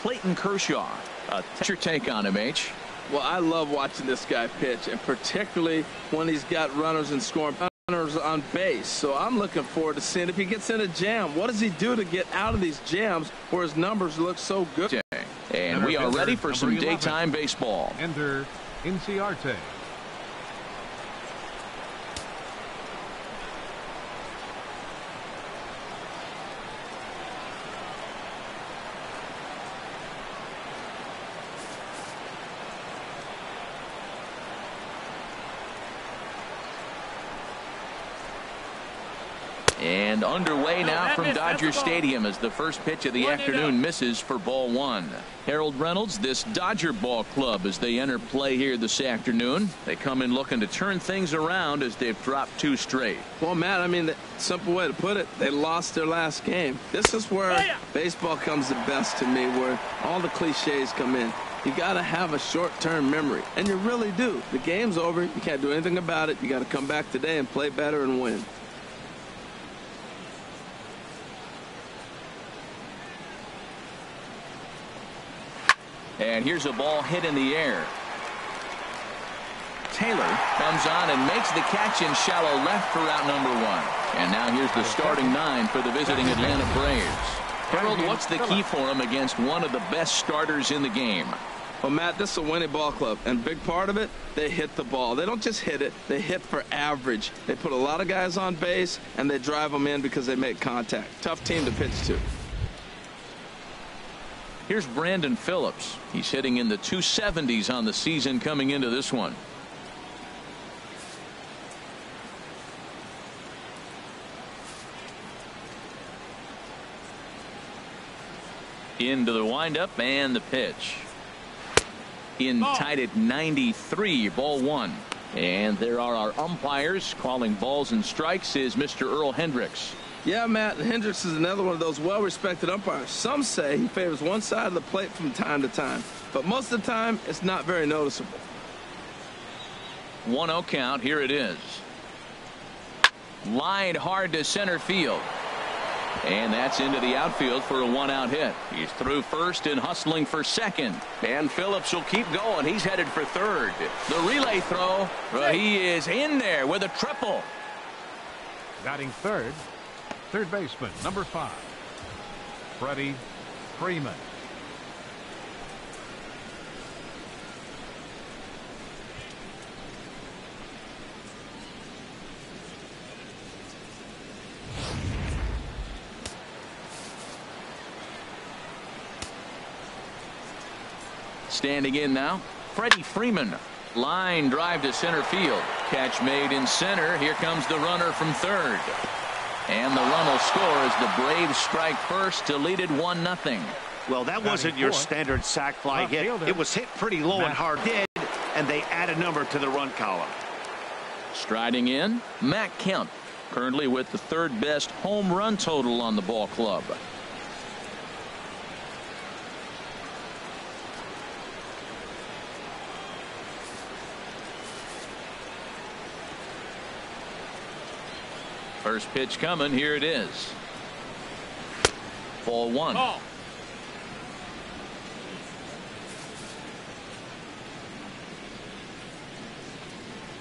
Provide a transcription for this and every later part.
Clayton Kershaw. What's your take on him, H? Well, I love watching this guy pitch, and particularly when he's got runners and scoring runners on base. So I'm looking forward to seeing if he gets in a jam. What does he do to get out of these jams where his numbers look so good? And we are ready for some daytime baseball. Enter Inciarte. And underway now from Dodger Stadium as the first pitch of the afternoon misses for ball one. Harold Reynolds, this Dodger ball club as they enter play here this afternoon. They come in looking to turn things around as they've dropped 2 straight. Well, Matt, I mean, the simple way to put it, they lost their last game. This is where baseball comes the best to me, where all the cliches come in. You got to have a short-term memory, and you really do. The game's over. You can't do anything about it. You got to come back today and play better and win. And here's a ball hit in the air. Taylor comes on and makes the catch in shallow left for out number 1. And now here's the starting 9 for the visiting Atlanta Braves. Harold, what's the key for him against one of the best starters in the game? Well, Matt, this is a winning ball club, and a big part of it, they hit the ball. They don't just hit it, they hit for average. They put a lot of guys on base, and they drive them in because they make contact. Tough team to pitch to. Here's Brandon Phillips. He's hitting in the 270s on the season coming into this one. Into the windup and the pitch. In tied at 93, ball 1. And there are our umpires calling balls and strikes is Mr. Earl Hendricks. Yeah, Matt, Hendricks is another one of those well-respected umpires. Some say he favors one side of the plate from time to time, but most of the time it's not very noticeable. 1-0 count. Here it is. Lined hard to center field. And that's into the outfield for a 1-out hit. He's through first and hustling for second. And Phillips will keep going. He's headed for third. The relay throw. Well, he is in there with a triple. Batting third baseman, number 5, Freddie Freeman. Standing in now, Freddie Freeman. Line drive to center field. Catch made in center. Here comes the runner from third. And the run will score as the Braves strike first to lead it 1-0. Well, that wasn't your standard sac fly hit. It was hit pretty low and hard hit, and they add a number to the run column. Striding in, Matt Kemp, currently with the 3rd best home run total on the ball club. First pitch coming. Here it is. Ball 1.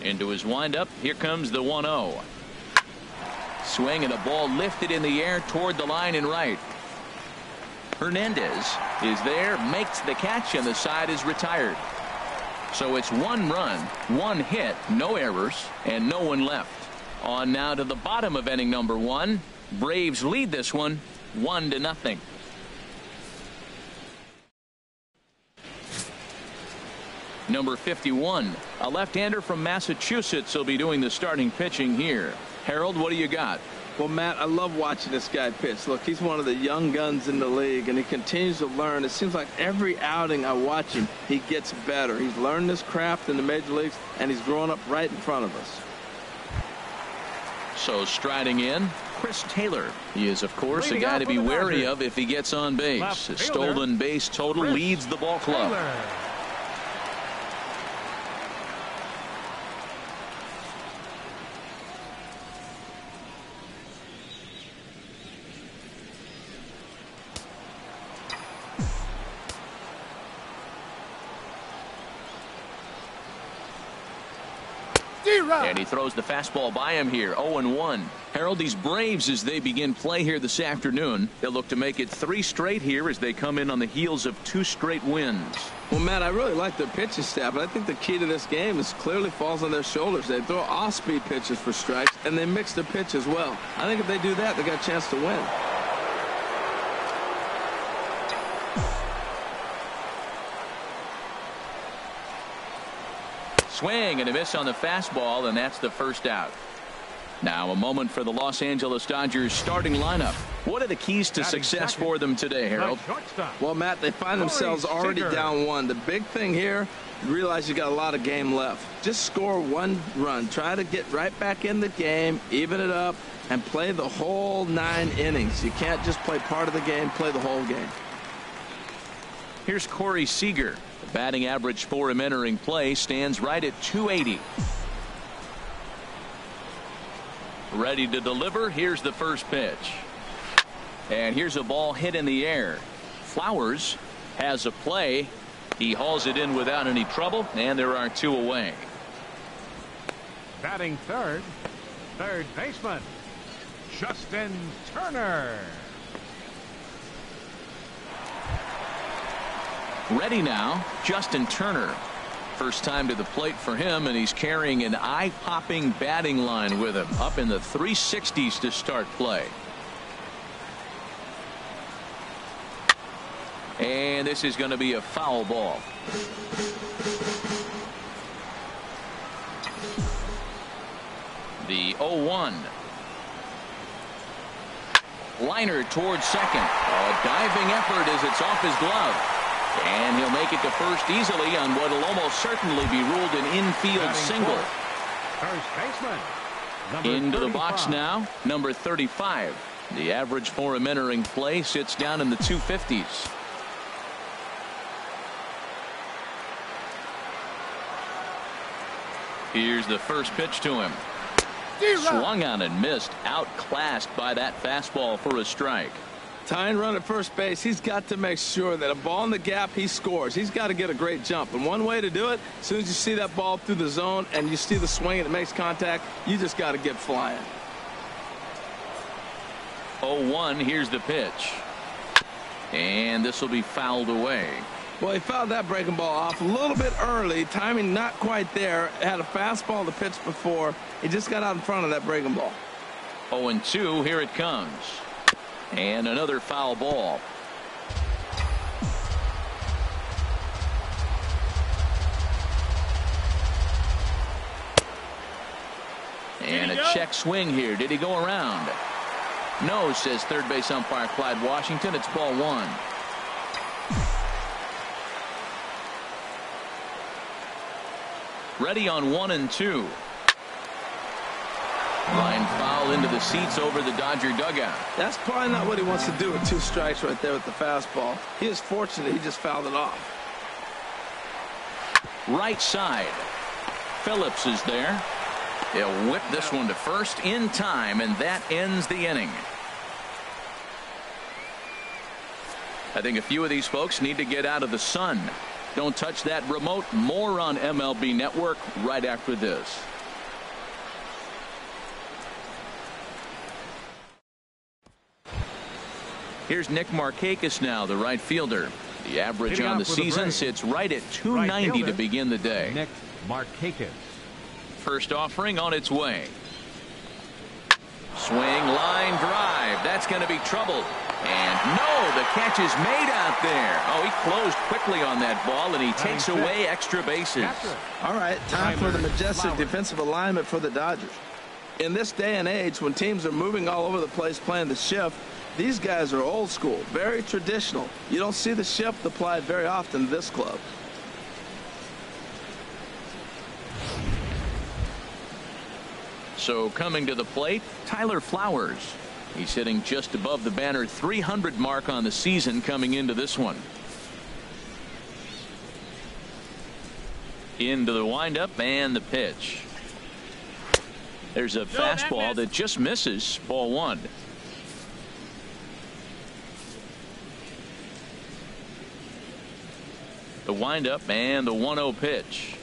Into his windup. Here comes the 1-0. Swing and a ball lifted in the air toward the line and right. Hernandez is there, makes the catch, and the side is retired. So it's 1 run, 1 hit, no errors, and no one left. On now to the bottom of inning number 1. Braves lead this one 1-0. Number 51, a left-hander from Massachusetts, will be doing the starting pitching here. Harold, what do you got? Well, Matt, I love watching this guy pitch. Look, he's one of the young guns in the league, and he continues to learn. It seems like every outing I watch him, he gets better. He's learned this craft in the major leagues, and he's growing up right in front of us. So striding in, Chris Taylor. He is, of course, a guy to be wary of if he gets on base. His stolen base total leads the ball club. And he throws the fastball by him here. 0-1. Harold, these Braves, as they begin play here this afternoon, they'll look to make it 3 straight here as they come in on the heels of 2 straight wins. Well, Matt, I really like their pitching staff, but I think the key to this game is clearly falls on their shoulders. They throw off-speed pitches for strikes, and they mix their pitch as well. I think if they do that, they got a chance to win. Swing and a miss on the fastball, and that's the first out. Now a moment for the Los Angeles Dodgers starting lineup. What are the keys to success for them today, Harold? Well, Matt, they find themselves already down 1. The big thing here, you realize you got a lot of game left. Just score 1 run. Try to get right back in the game, even it up, and play the whole 9 innings. You can't just play part of the game, play the whole game. Here's Corey Seager. The batting average for him entering play stands right at .280. Ready to deliver. Here's the first pitch. And here's a ball hit in the air. Flowers has a play. He hauls it in without any trouble, and there are 2 away. Batting third baseman, Justin Turner. Ready now, Justin Turner. First time to the plate for him, and he's carrying an eye-popping batting line with him, up in the 360s to start play. And this is going to be a foul ball. The 0-1. Liner towards second. A diving effort as it's off his glove. And he'll make it to first easily on what will almost certainly be ruled an infield single. First baseman, number Into 35. the box now, number 35. The average for him entering play sits down in the 250s. Here's the first pitch to him. Swung on and missed. Outclassed by that fastball for a strike. Tying run at first base, he's got to make sure that a ball in the gap, he scores. He's got to get a great jump. And one way to do it, as soon as you see that ball through the zone and you see the swing and it makes contact, you just got to get flying. 0-1, here's the pitch. And this will be fouled away. Well, he fouled that breaking ball off a little bit early. Timing not quite there. Had a fastball to pitch before. He just got out in front of that breaking ball. 0-2, here it comes. And another foul ball. And a check swing here. Did he go around? No, says third base umpire Clyde Washington. It's ball 1. Ready on 1 and 2. Line foul into the seats over the Dodger dugout. That's probably not what he wants to do with 2 strikes right there with the fastball. He is fortunate he just fouled it off. Right side. Phillips is there. He'll whip this one to first in time, and that ends the inning. I think a few of these folks need to get out of the sun. Don't touch that remote. More on MLB Network right after this. Here's Nick Markakis now, the right fielder. The average on the season sits right at .290 to begin the day. Nick Markakis. First offering on its way. Swing, line drive. That's going to be trouble. And no, the catch is made out there. Oh, he closed quickly on that ball, and he takes away extra bases. All right, time for the majestic defensive alignment for the Dodgers. In this day and age, when teams are moving all over the place playing the shift, these guys are old school, very traditional. You don't see the shift applied very often to this club. So coming to the plate, Tyler Flowers. He's hitting just above the banner 300 mark on the season coming into this one. Into the windup and the pitch. There's a fastball that just misses. Ball 1. The windup and the 1-0 pitch.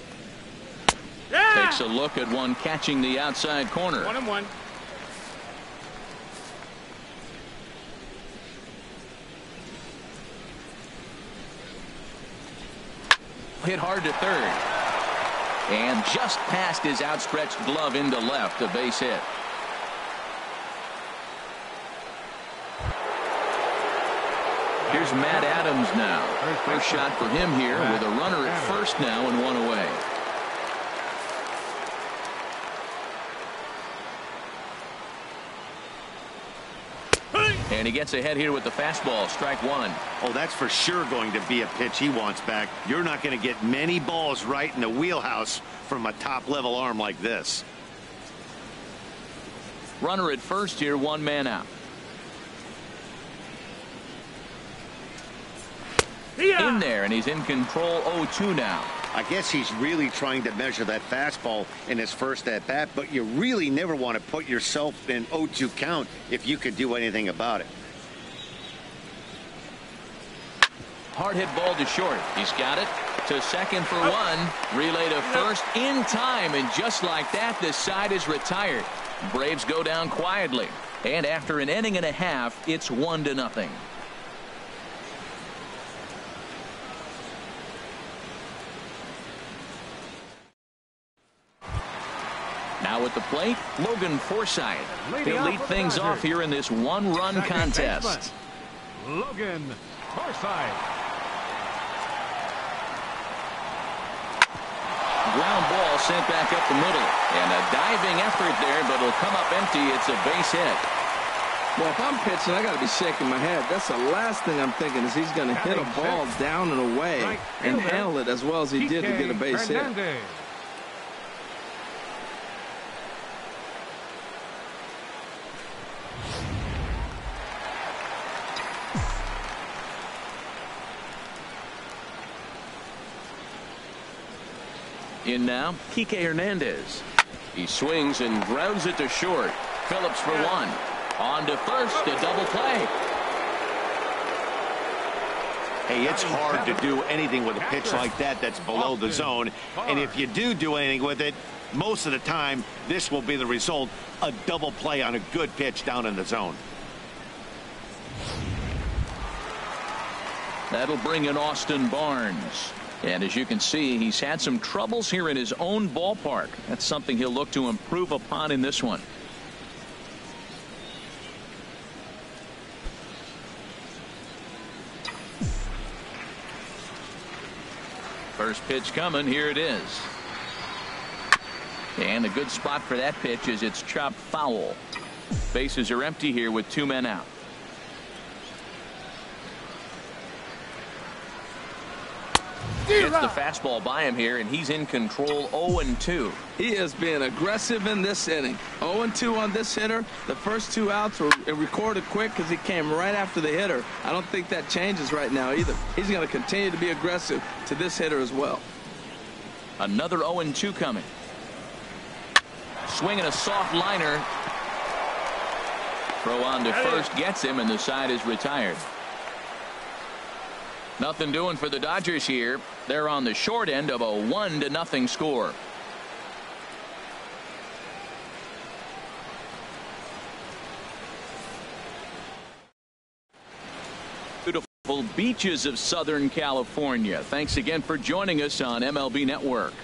Taken takes a look at one catching the outside corner. 1-1. Hit hard to third. And just past his outstretched glove into left, a base hit. Here's Matt Adams now. First shot for him here with a runner at first now and one away. And he gets ahead here with the fastball, strike one. Oh, that's for sure going to be a pitch he wants back. You're not going to get many balls right in the wheelhouse from a top-level arm like this. Runner at first here, one man out. In there, and he's in control 0-2 now. I guess he's really trying to measure that fastball in his first at-bat, but you really never want to put yourself in 0-2 count if you could do anything about it. Hard hit ball to short. He's got it to second for one. Relay to first in time, and just like that, the side is retired. Braves go down quietly, and after an inning and a half, it's 1-0. Now at the plate, Logan Forsythe. He'll lead things off here in this one-run contest. Logan Forsythe. Ground ball sent back up the middle. And a diving effort there, but it'll come up empty. It's a base hit. Well, if I'm pitching, I got to be shaking my head. That's the last thing I'm thinking is he's going to hit a ball down and away and handle it as well as he did to get a base hit. In now, Kike Hernandez. He swings and grounds it to short. Phillips for one. On to first, a double play. Hey, it's hard to do anything with a pitch like that that's below the zone. And if you do anything with it, most of the time, this will be the result. A double play on a good pitch down in the zone. That'll bring in Austin Barnes. And as you can see, he's had some troubles here in his own ballpark. That's something he'll look to improve upon in this one. First pitch coming. Here it is. And a good spot for that pitch is it's chopped foul. Bases are empty here with two men out. Gets the fastball by him here, and he's in control 0-2. He is being aggressive in this inning. 0-2 on this hitter. The first two outs were recorded quick because he came right after the hitter. I don't think that changes right now either. He's going to continue to be aggressive to this hitter as well. Another 0-2 coming. Swinging a soft liner. Throw on to first gets him, and the side is retired. Nothing doing for the Dodgers here. They're on the short end of a 1-0 score. Beautiful beaches of Southern California. Thanks again for joining us on MLB Network.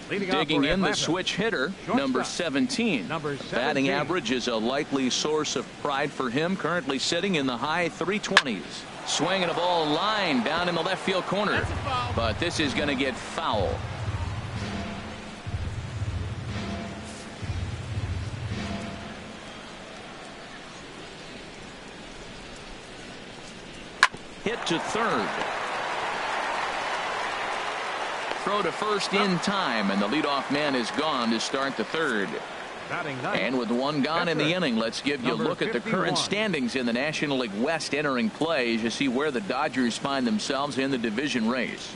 Digging in the switch hitter, number 17. Batting average is a likely source of pride for him, currently sitting in the high 320s. Swinging a ball line down in the left field corner. But this is going to get foul. Hit to third. Throw to first in time, and the leadoff man is gone to start the third. And with one gone in the inning, let's give you a look at the current standings in the National League West entering play as you see where the Dodgers find themselves in the division race.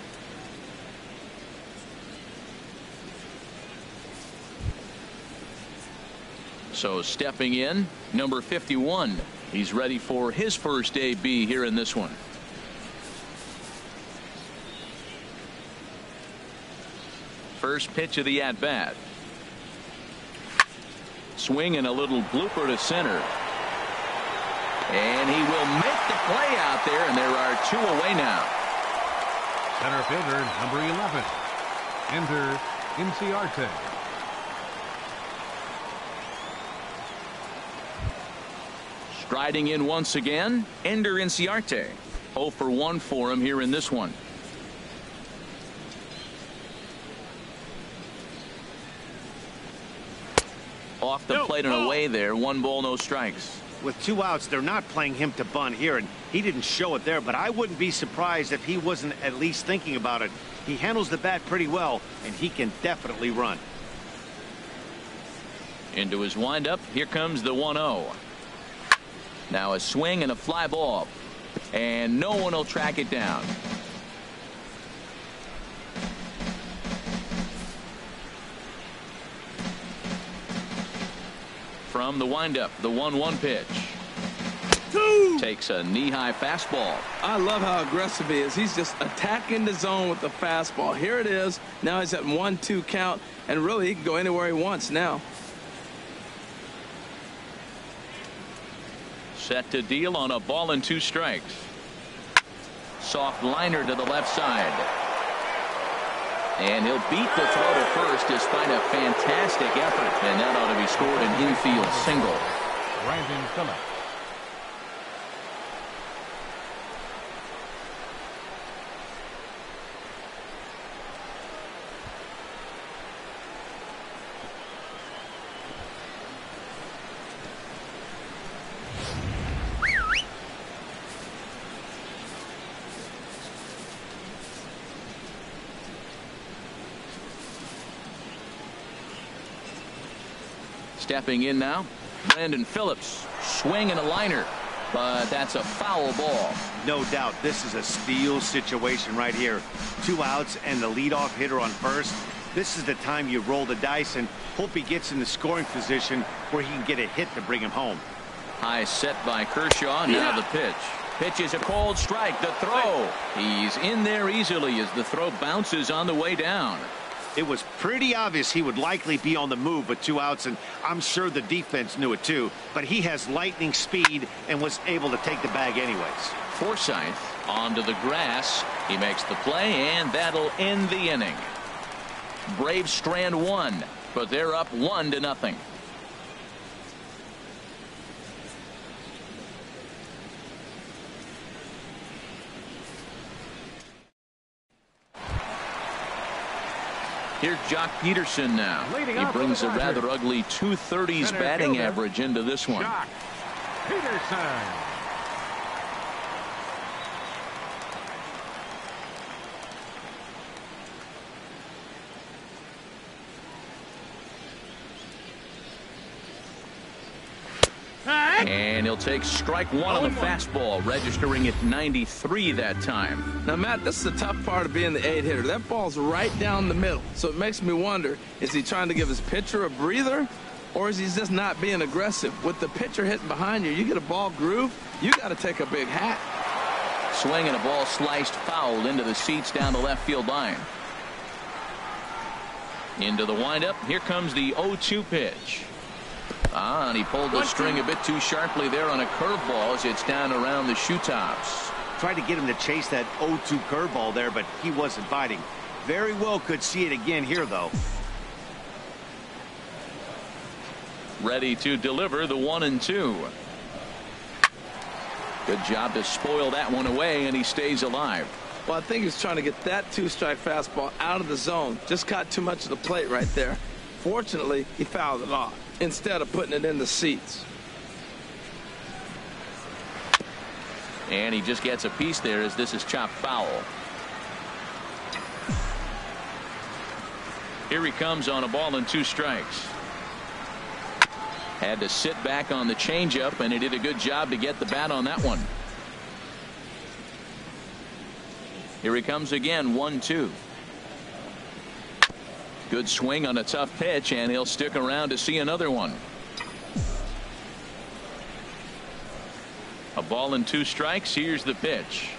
So stepping in, number 51. He's ready for his first AB here in this one. First pitch of the at-bat. Swing and a little blooper to center. And he will make the play out there, and there are 2 away now. Center fielder, number 11. Ender Inciarte. Striding in once again, Ender Inciarte. 0 for 1 for him here in this one. Off the plate and away there. 1 ball, no strikes. With 2 outs, they're not playing him to bunt here, and he didn't show it there, but I wouldn't be surprised if he wasn't at least thinking about it. He handles the bat pretty well, and he can definitely run. Into his windup. Here comes the 1-0. Now a swing and a fly ball, and no one will track it down. From the windup, the 1-1 pitch. Takes a knee-high fastball. I love how aggressive he is. He's just attacking the zone with the fastball. Here it is. Now he's at 1-2 count, and really he can go anywhere he wants now. Set to deal on a ball and 2 strikes. Soft liner to the left side. And he'll beat the throw to first despite a fantastic effort. And that ought to be scored an infield single. Brandon Phillips. Stepping in now, Brandon Phillips. Swing and a liner, but that's a foul ball. No doubt this is a steal situation right here. 2 outs and the leadoff hitter on first. This is the time you roll the dice and hope he gets in the scoring position where he can get a hit to bring him home. High set by Kershaw. Now the pitch. Pitch is a cold strike. The throw. He's in there easily as the throw bounces on the way down. It was pretty obvious he would likely be on the move with 2 outs, and I'm sure the defense knew it too. But he has lightning speed and was able to take the bag anyways. Forsythe onto the grass. He makes the play, and that'll end the inning. Braves strand 1, but they're up 1-0. Here's Jock Peterson now. He brings a rather ugly 230s batting average into this one. Jock Peterson. And he'll take strike 1 on the fastball, registering at 93 that time. Now, Matt, this is the tough part of being the 8-hitter. That ball's right down the middle. So it makes me wonder, is he trying to give his pitcher a breather, or is he just not being aggressive? With the pitcher hitting behind you, you get a ball groove, you got to take a big hack. Swing and a ball sliced foul into the seats down the left field line. Into the windup. Here comes the 0-2 pitch. And he pulled the string a bit too sharply there on a curveball as it's down around the shoe tops. Tried to get him to chase that 0-2 curveball there, but he wasn't biting. Very well could see it again here, though. Ready to deliver the 1-2. Good job to spoil that one away, and he stays alive. Well, I think he's trying to get that 2-strike fastball out of the zone. Just caught too much of the plate right there. Fortunately, he fouled it off instead of putting it in the seats. And he just gets a piece there as this is chopped foul. Here he comes on a ball and 2 strikes. Had to sit back on the changeup, and he did a good job to get the bat on that one. Here he comes again, 1-2. Good swing on a tough pitch, and he'll stick around to see another one. A ball and 2 strikes. Here's the pitch.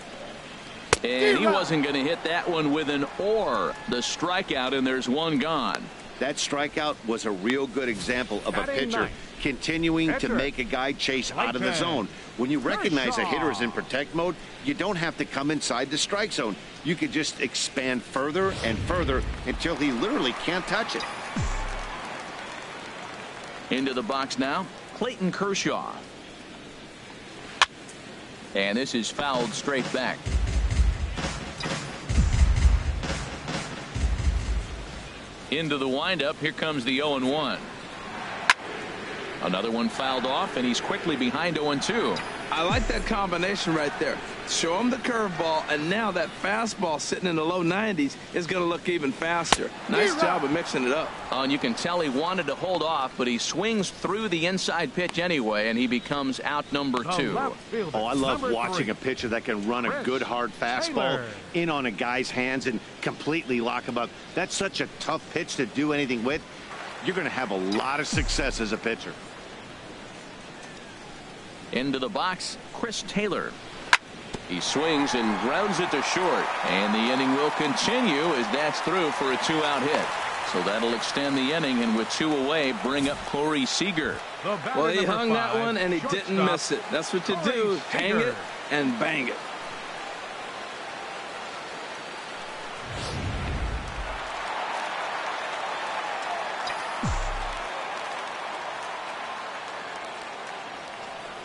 And he wasn't going to hit that one with an or. The strikeout, and there's one gone. That strikeout was a real good example of a pitcher continuing to make a guy chase out of the zone. When you recognize a hitter is in protect mode, you don't have to come inside the strike zone. You could just expand further and further until he literally can't touch it. Into the box now, Clayton Kershaw. And this is fouled straight back. Into the windup. Here comes the 0-1. Another one fouled off, and he's quickly behind 0-2. I like that combination right there. Show him the curveball, and now that fastball sitting in the low 90s is going to look even faster. Nice job of mixing it up. And you can tell he wanted to hold off, but he swings through the inside pitch anyway, and he becomes out number 2. Oh, I love watching a pitcher that can run a good hard fastball in on a guy's hands and completely lock him up. That's such a tough pitch to do anything with. You're going to have a lot of success as a pitcher. Into the box, Chris Taylor. He swings and grounds it to short, and the inning will continue as that's through for a 2-out hit. So that'll extend the inning, and with 2 away, bring up Corey Seager. Well, he hung that one, and he didn't miss it. That's what you do. Hang it and bang it.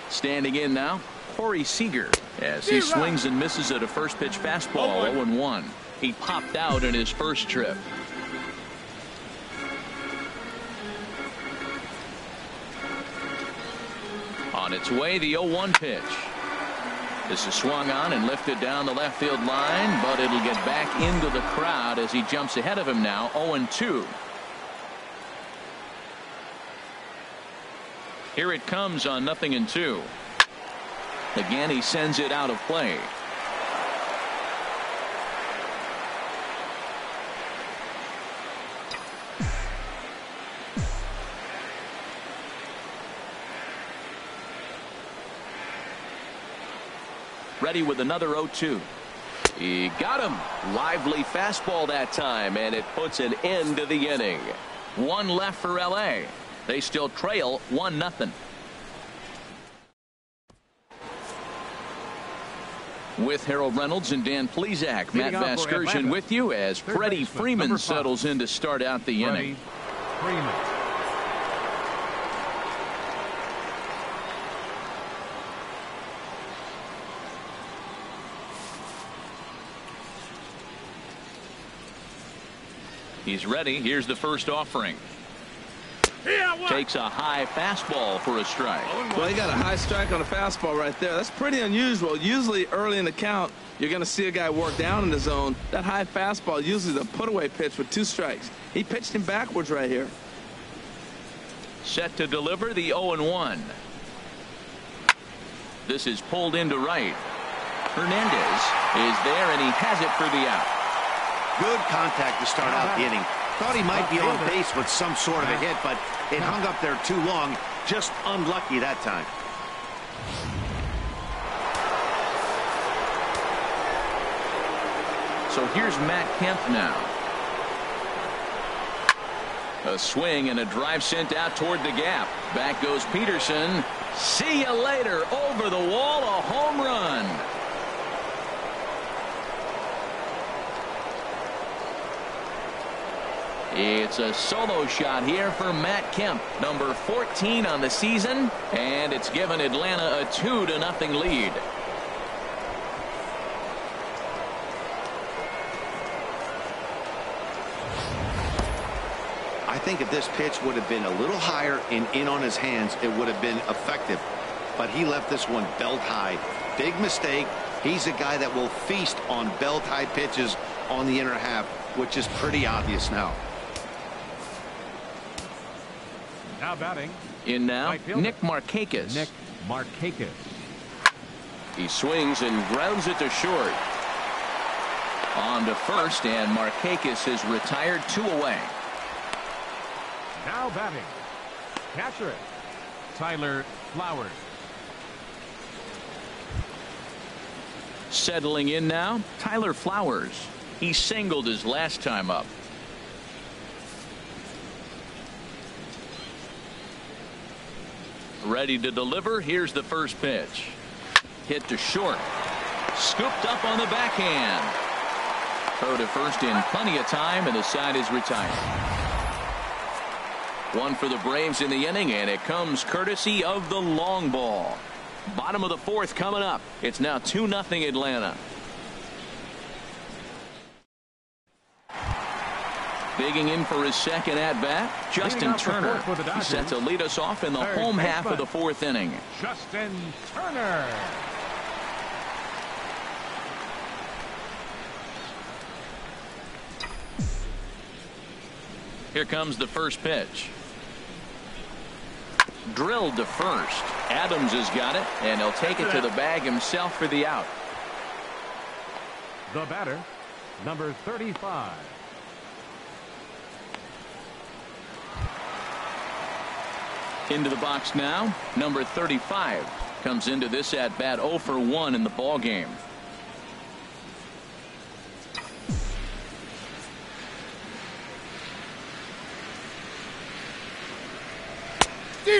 Standing in now, Corey Seager, as he swings and misses at a first pitch fastball. 0-1. He popped out in his first trip. On its way, the 0-1 pitch. This is swung on and lifted down the left field line, but it'll get back into the crowd as he jumps ahead of him now. 0-2. Here it comes on 0-2. Again, he sends it out of play. Ready with another 0-2. He got him. Lively fastball that time, and it puts an end to the inning. 1 left for L.A. They still trail 1-0. With Harold Reynolds and Dan Plesac, Matt Vasgersian with you as Freddie Freeman settles in to start out the inning. Freeman. He's ready. Here's the first offering. Takes a high fastball for a strike. Well, he got a high strike on a fastball right there. That's pretty unusual. Usually early in the count, you're going to see a guy work down in the zone. That high fastball usually is a put-away pitch with 2 strikes. He pitched him backwards right here. Set to deliver the 0-1. This is pulled into right. Hernandez is there, and he has it for the out. Good contact to start out the inning. Thought he might be on base with some sort of a hit, but it hung up there too long. Just unlucky that time. So here's Matt Kemp now. A swing and a drive sent out toward the gap. Back goes Peterson. See you later. Over the wall, a home run. It's a solo shot here for Matt Kemp, number 14 on the season, and it's given Atlanta a 2-0 lead. I think if this pitch would have been a little higher and in on his hands, it would have been effective. But he left this one belt high. Big mistake. He's a guy that will feast on belt high pitches on the inner half, which is pretty obvious now. Now batting. In now, Nick Markakis. Nick Markakis. He swings and grounds it to short. On to first, and Markakis is retired 2 away. Now batting. Catcher, Tyler Flowers. Settling in now, Tyler Flowers. He singled his last time up. Ready to deliver. Here's the first pitch. Hit to short. Scooped up on the backhand. Throw to first in plenty of time, and the side is retired. One for the Braves in the inning, and it comes courtesy of the long ball. Bottom of the fourth coming up. It's now 2-0 Atlanta. Digging in for his second at-bat, Justin Turner. He set to lead us off in the home half of the fourth inning. Justin Turner. Here comes the first pitch. Drilled to first. Adams has got it, and he'll take it to the bag himself for the out. The batter, number 35. Into the box now, number 35 comes into this at bat 0 for 1 in the ball game.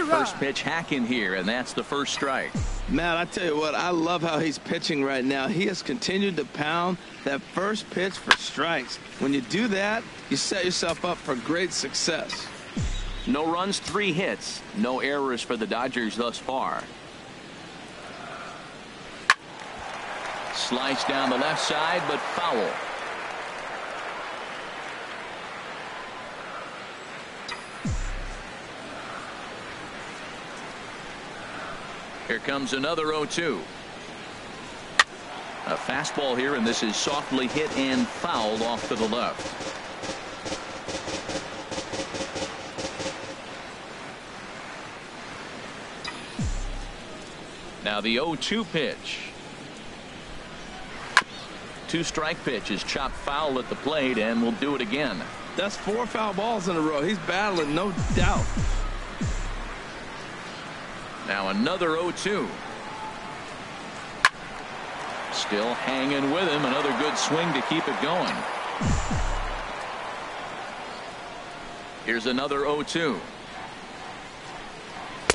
First pitch hacking here, and that's the first strike. Matt, I tell you what, I love how he's pitching right now. He has continued to pound that first pitch for strikes. When you do that, you set yourself up for great success. No runs, 3 hits. No errors for the Dodgers thus far. Slice down the left side, but foul. Here comes another 0-2. A fastball here, and this is softly hit and fouled off to the left. Now the 0-2 pitch. 2-strike pitch is chopped foul at the plate, and we'll do it again. That's 4 foul balls in a row. He's battling, no doubt. Now another 0-2. Still hanging with him. Another good swing to keep it going. Here's another 0-2.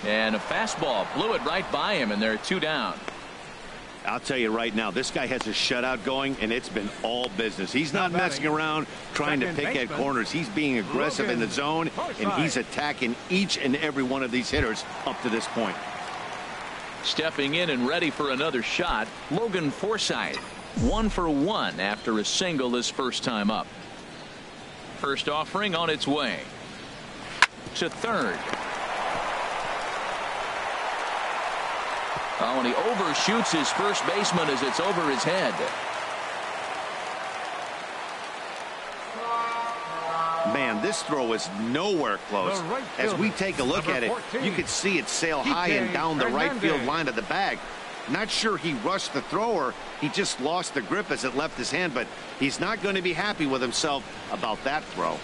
And a fastball blew it right by him, and they're 2 down. I'll tell you right now, this guy has a shutout going, and it's been all business. He's not messing around trying to pick at corners. He's being aggressive in the zone, and he's attacking each and every one of these hitters up to this point. Stepping in and ready for another shot, Logan Forsythe. 1 for 1 after a single his first time up. First offering on its way to third. Oh, and he overshoots his first baseman as it's over his head. Man, this throw is nowhere close. As we take a look at it, you can see it sail high and down the right field line of the bag. Not sure he rushed the thrower. He just lost the grip as it left his hand, but he's not going to be happy with himself about that throw.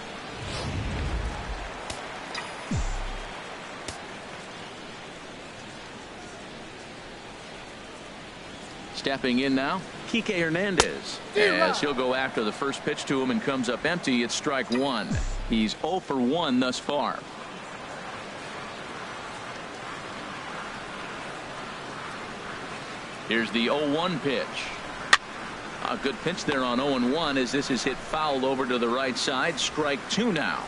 Stepping in now, Kike Hernandez. As he'll go after the first pitch to him and comes up empty, it's strike 1. He's 0 for 1 thus far. Here's the 0-1 pitch. A good pitch there on 0-1 as this is hit foul over to the right side. Strike 2 now.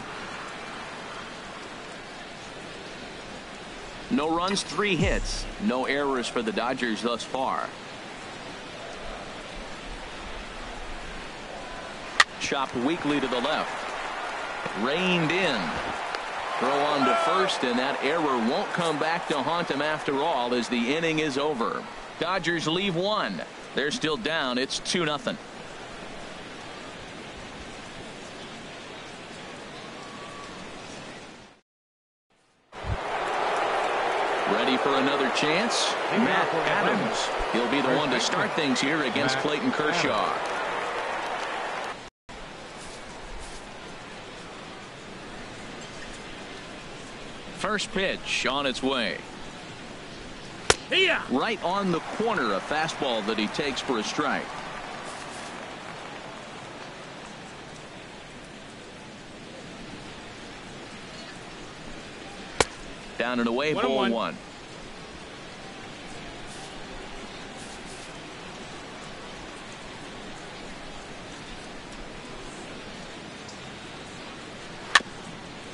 No runs, 3 hits. No errors for the Dodgers thus far. Chopped weakly to the left. Reined in. Throw on to first, and that error won't come back to haunt him after all as the inning is over. Dodgers leave 1. They're still down. It's 2-0. Ready for another chance? Matt Adams. He'll be the one to start things here against Clayton Kershaw. First pitch on its way. Right on the corner, a fastball that he takes for a strike. Down and away, ball one.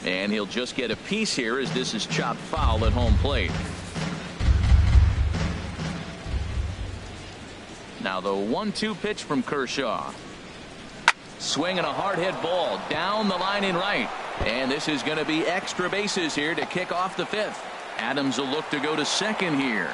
And he'll just get a piece here as this is chopped foul at home plate. Now the 1-2 pitch from Kershaw. Swinging a hard hit ball down the line in right. And this is going to be extra bases here to kick off the fifth. Adams will look to go to second here.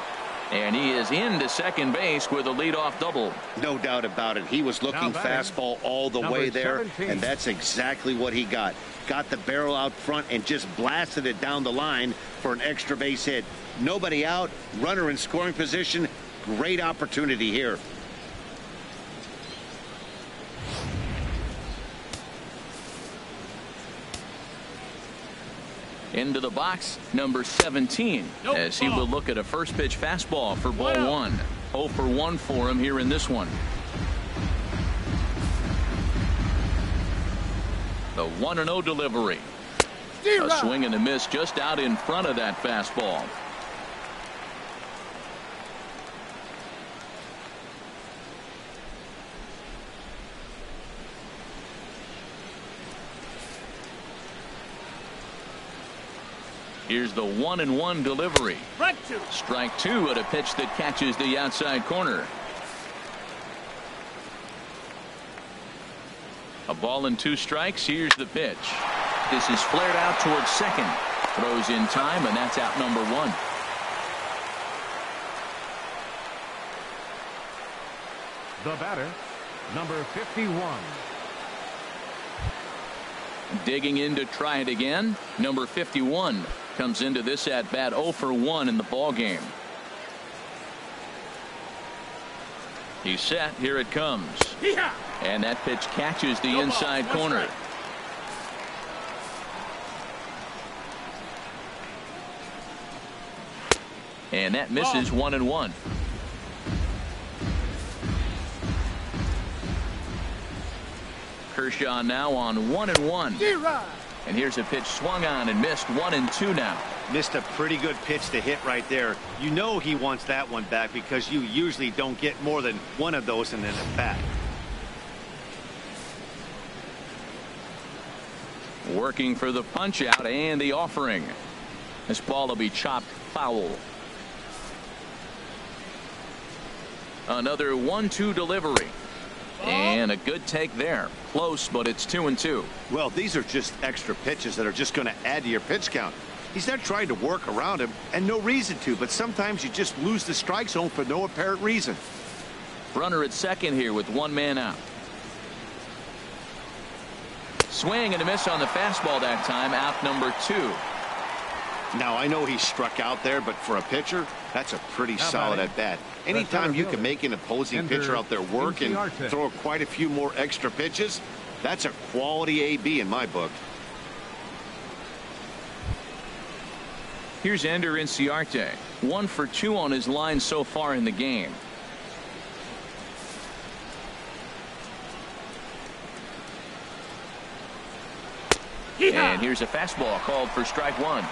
And he is into second base with a leadoff double. No doubt about it. He was looking fastball all the way there, and that's exactly what he got. Got the barrel out front and just blasted it down the line for an extra base hit. Nobody out, runner in scoring position. Great opportunity here. Into the box, number 17, as he will look at a first pitch fastball for ball one. 0 for 1 for him here in this one. The 1-0 delivery. A swing and a miss just out in front of that fastball. Here's the 1-1 delivery. Strike two at a pitch that catches the outside corner. A ball and 2 strikes. Here's the pitch. This is flared out towards second. Throws in time, and that's out number 1. The batter, number 51. Digging in to try it again. Number 51 comes into this at bat 0 for 1 in the ball game. He's set. Here it comes. And that pitch catches the inside corner. And that misses 1-1. Kershaw now on 1-1. And here's a pitch swung on and missed. 1-2 now. Missed a pretty good pitch to hit right there. You know he wants that one back because you usually don't get more than one of those in an at-bat. Working for the punch out and the offering. This ball will be chopped foul. Another 1-2 delivery. And a good take there. Close, but it's 2-2. Well, these are just extra pitches that are just going to add to your pitch count. He's not trying to work around him, and no reason to, but sometimes you just lose the strike zone for no apparent reason. Runner at second here with 1 man out. Swing and a miss on the fastball that time. Out number 2. Now, I know he struck out there, but for a pitcher, that's a pretty solid at bat. Anytime you can make an opposing pitcher out there work and throw quite a few more extra pitches, that's a quality AB in my book. Here's Ender Inciarte. 1 for 2 on his line so far in the game. And here's a fastball called for strike 1.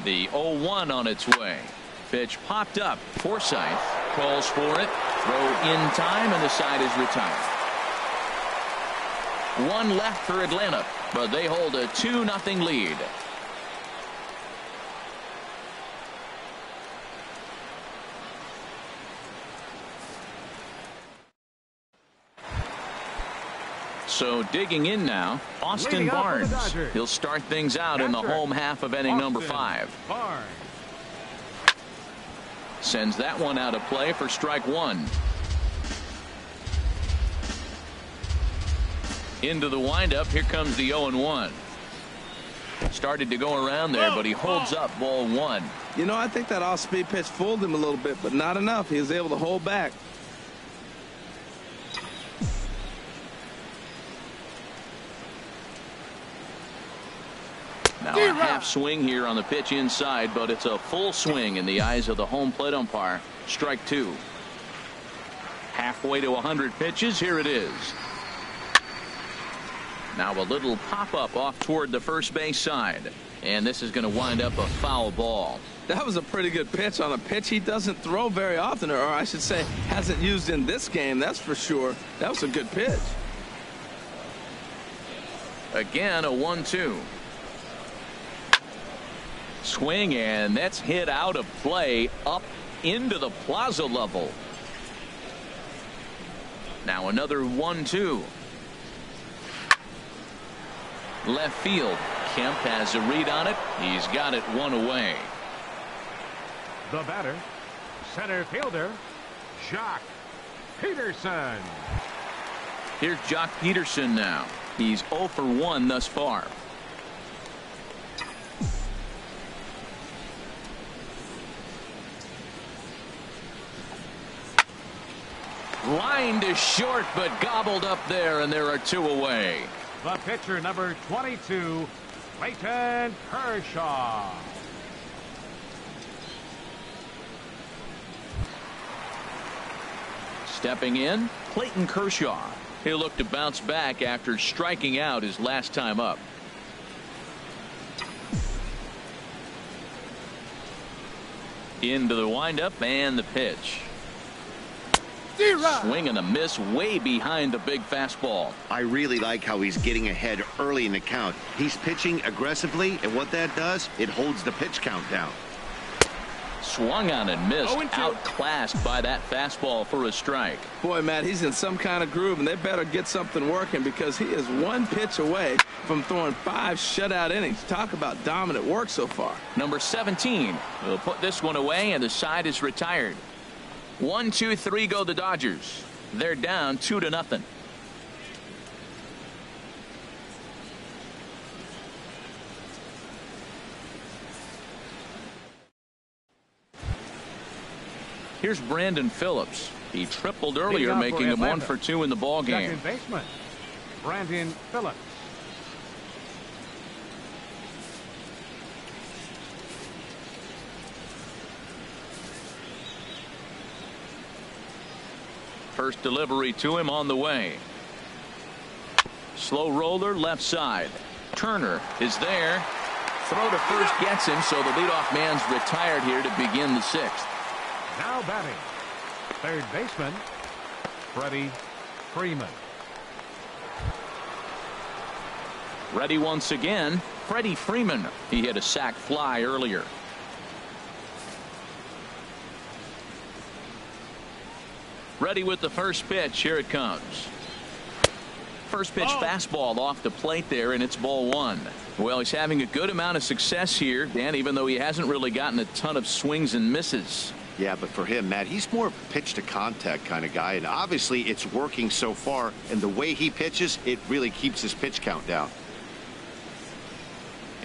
The 0-1 on its way. Pitch popped up. Forsythe calls for it. Throw in time, and the side is retired. 1 left for Atlanta, but they hold a 2-0 lead. So digging in now, Austin Barnes. He'll start things out in the home half of inning number 5. Sends that one out of play for strike 1. Into the windup. Here comes the 0-1. Started to go around there, but he holds up ball 1. You know, I think that off-speed pitch fooled him a little bit, but not enough. He was able to hold back. Now a half swing here on the pitch inside, but it's a full swing in the eyes of the home plate umpire. Strike two. Halfway to 100 pitches. Here it is. Now a little pop-up off toward the first base side. And this is going to wind up a foul ball. That was a pretty good pitch on a pitch he doesn't throw very often, or I should say hasn't used in this game, that's for sure. That was a good pitch. Again, a 1-2. Swing, and that's hit out of play up into the plaza level. Now another 1-2. Left field. Kemp has a read on it. He's got it one away. The batter, center fielder, Joc Pederson. Here's Joc Pederson now. He's 0 for 1 thus far. Line to short, but gobbled up there, and there are 2 away. The pitcher, number 22, Clayton Kershaw. Stepping in, Clayton Kershaw. He'll look to bounce back after striking out his last time up. Into the windup and the pitch. Swing and a miss way behind the big fastball. I really like how he's getting ahead early in the count. He's pitching aggressively, and what that does, it holds the pitch count down. Swung on and missed. Outclassed by that fastball for a strike. Boy, Matt, he's in some kind of groove, and they better get something working because he is 1 pitch away from throwing 5 shutout innings. Talk about dominant work so far. Number 17 will put this one away, and the side is retired. 1, 2, 3 go the Dodgers. They're down 2-0. Here's Brandon Phillips. He tripled earlier, making him 1 for 2 in the ball game. Second baseman, Brandon Phillips. First delivery to him on the way. Slow roller left side. Turner is there. Throw to first gets him, so the leadoff man's retired here to begin the 6th. Now batting, third baseman, Freddie Freeman. Ready once again, Freddie Freeman. He hit a sac fly earlier. Ready with the first pitch. Here it comes. First pitch fastball off the plate there, and it's ball 1. Well, he's having a good amount of success here, Dan, even though he hasn't really gotten a ton of swings and misses. Yeah, but for him, Matt, he's more pitch to contact kind of guy, and obviously it's working so far, and the way he pitches, it really keeps his pitch count down.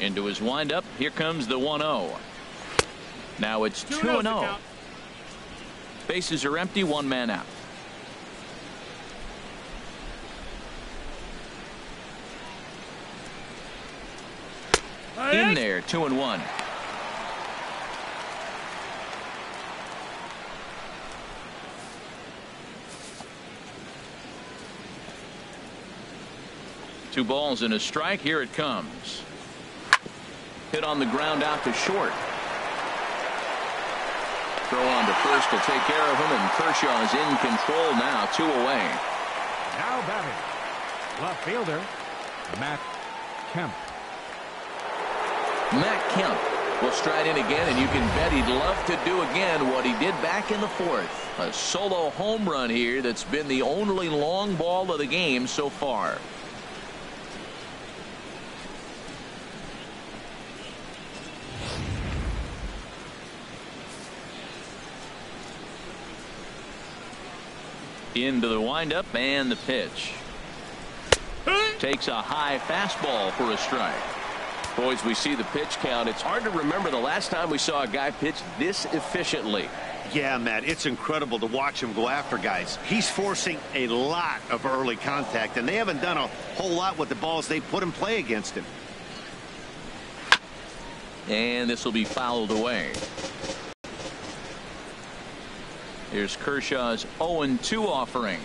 Into his windup. Here comes the 1-0. Now it's 2-0. Bases are empty, 1 man out. In there, 2-1. Two balls and a strike. Here it comes. Hit on the ground out to short. Throw on to first to take care of him, and Kershaw is in control now, 2 away. Now batting, left fielder, Matt Kemp. Matt Kemp will stride in again, and you can bet he'd love to do again what he did back in the 4th. A solo home run here that's been the only long ball of the game so far. Into the windup and the pitch. Takes a high fastball for a strike. Boys, we see the pitch count. It's hard to remember the last time we saw a guy pitch this efficiently. Yeah, Matt, it's incredible to watch him go after guys. He's forcing a lot of early contact, and they haven't done a whole lot with the balls they put in play against him. And this will be fouled away. Here's Kershaw's 0-2 offering.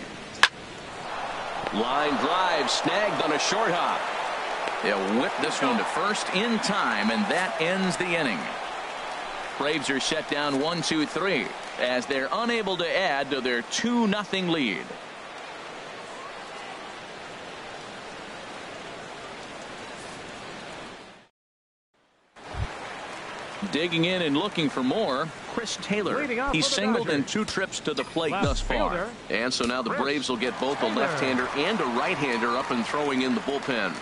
Line drive snagged on a short hop. They'll whip this one to first in time, and that ends the inning. Braves are set down 1-2-3 as they're unable to add to their 2-0 lead. Digging in and looking for more, Chris Taylor. He's singled in 2 trips to the plate thus far. And so now the Braves will get both a left-hander and a right-hander up and throwing in the bullpen.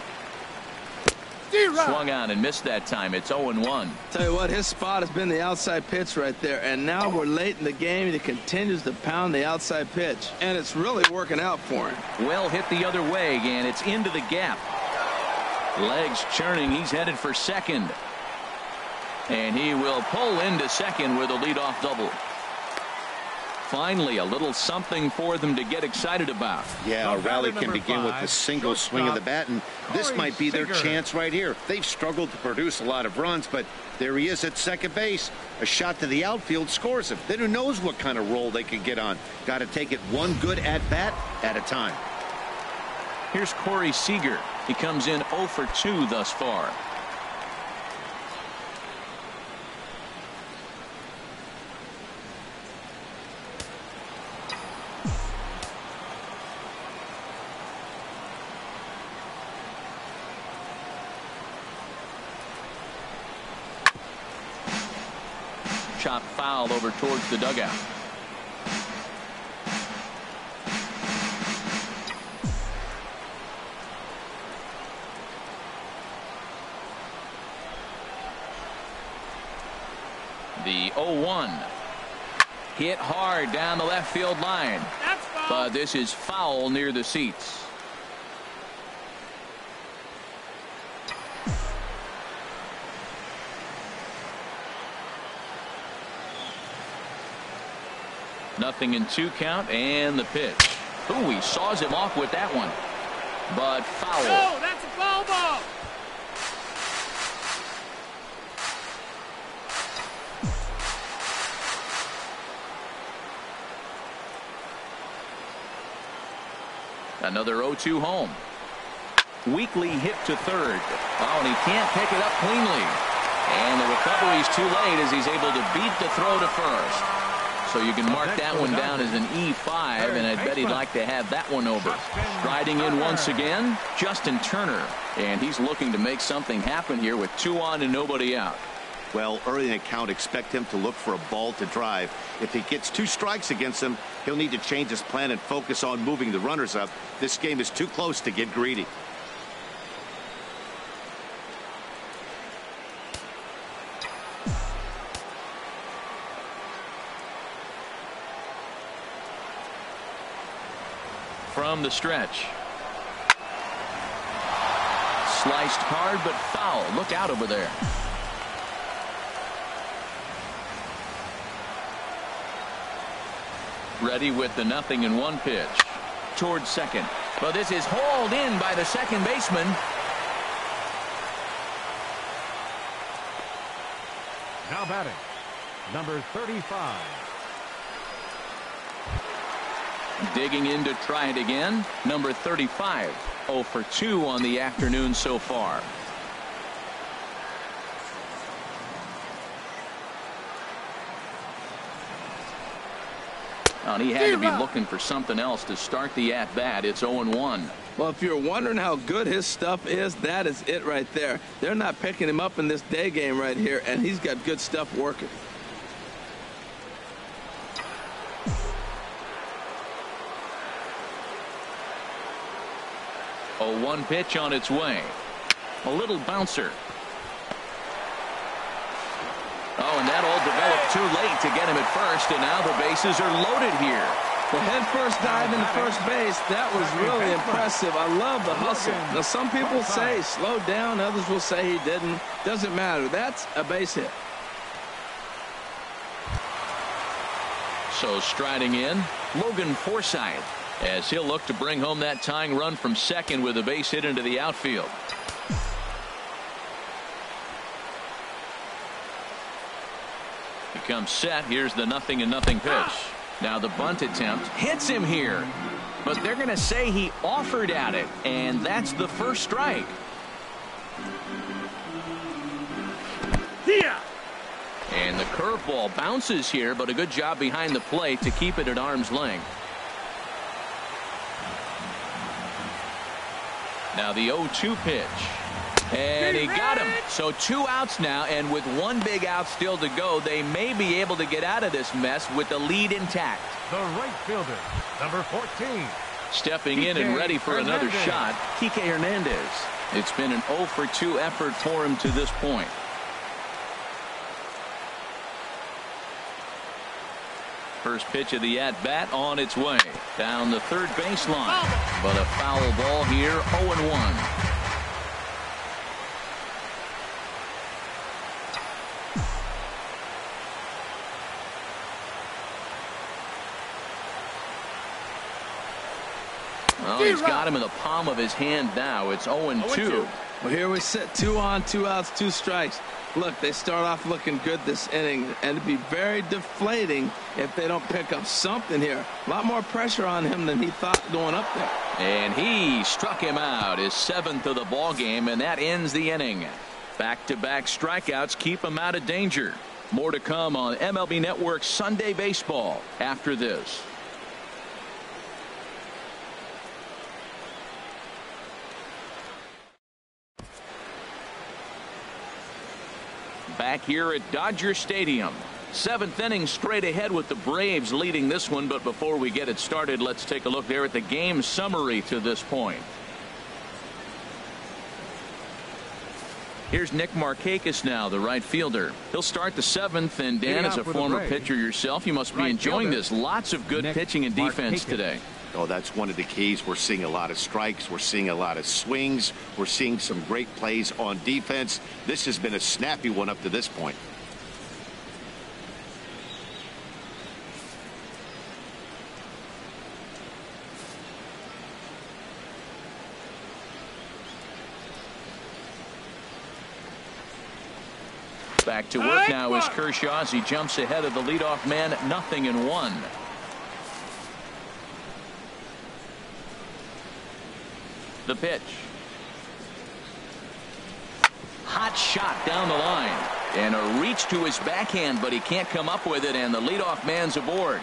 Swung on and missed that time. It's 0-1. Tell you what, his spot has been the outside pitch right there. And now we're late in the game. He continues to pound the outside pitch. And it's really working out for him. Well hit the other way, and it's into the gap. Legs churning. He's headed for second. And he will pull into second with a leadoff double. Finally, a little something for them to get excited about. Yeah, a rally can begin with a single swing of the bat, and this might be their chance right here. They've struggled to produce a lot of runs, but there he is at second base. A shot to the outfield scores him. Then who knows what kind of roll they could get on. Got to take it one good at-bat at a time. Here's Corey Seager. He comes in 0 for 2 thus far. Chop foul over towards the dugout. The 0-1 hit hard down the left field line, but this is foul near the seats. Nothing in 2 count, and the pitch. Ooh, he saws him off with that one, but foul. No, that's a foul ball. Another 0-2 home. Weakly hit to third. Oh, and he can't pick it up cleanly. And the recovery's too late as he's able to beat the throw to first. So you can mark that one down as an E5, and I bet he'd like to have that one over. Striding in once again, Justin Turner. And he's looking to make something happen here with 2 on and nobody out. Well, early in the count, expect him to look for a ball to drive. If he gets 2 strikes against him, he'll need to change his plan and focus on moving the runners up. This game is too close to get greedy. From the stretch. Sliced hard but foul. Look out over there. Ready with the 0-1 pitch. Towards second. But this is hauled in by the second baseman. Now batting, number 35. Digging in to try it again. Number 35. 0 for 2 on the afternoon so far. And he had to be looking for something else to start the at-bat. It's 0-1. Well, if you're wondering how good his stuff is, that is it right there. They're not picking him up in this day game right here, and he's got good stuff working. A 1 pitch on its way. A little bouncer. Oh, and that all developed too late to get him at first, and now the bases are loaded here. The head first dive into first base, that was really impressive. I love the hustle. Now, some people say slowed down, others will say he didn't. Doesn't matter. That's a base hit. So striding in, Logan Forsythe, as he'll look to bring home that tying run from second with a base hit into the outfield. Comes set. Here's the 0-0 pitch. Now the bunt attempt hits him here. But they're going to say he offered at it. And that's the first strike. And the curveball bounces here, but a good job behind the plate to keep it at arm's length. Now the 0-2 pitch. And he got him. So 2 outs now, and with 1 big out still to go, they may be able to get out of this mess with the lead intact. The right fielder, number 14. Stepping in and ready for another shot, Kike Hernandez. It's been an 0-for-2 effort for him to this point. First pitch of the at-bat on its way. Down the third baseline. But a foul ball here, 0-1. Well, he's got him in the palm of his hand now. It's 0-2. Well, here we sit, 2 on, 2 outs, 2 strikes. Look, they start off looking good this inning, and it'd be very deflating if they don't pick up something here. A lot more pressure on him than he thought going up there. And he struck him out, his 7th of the ball game, and that ends the inning. Back-to-back strikeouts keep him out of danger. More to come on MLB Network Sunday Baseball after this. Back here at Dodger Stadium. 7th inning straight ahead with the Braves leading this one. But before we get it started, let's take a look there at the game summary to this point. Here's Nick Markakis now, the right fielder. He'll start the 7th. And Dan, as a former pitcher yourself, you must be enjoying this. Lots of good pitching and defense today. Oh, that's one of the keys. We're seeing a lot of strikes. We're seeing a lot of swings. We're seeing some great plays on defense. This has been a snappy one up to this point. Back to work now is Kershaw as he jumps ahead of the leadoff man. 0-1. The pitch. Hot shot down the line. And a reach to his backhand, but he can't come up with it, and the leadoff man's aboard.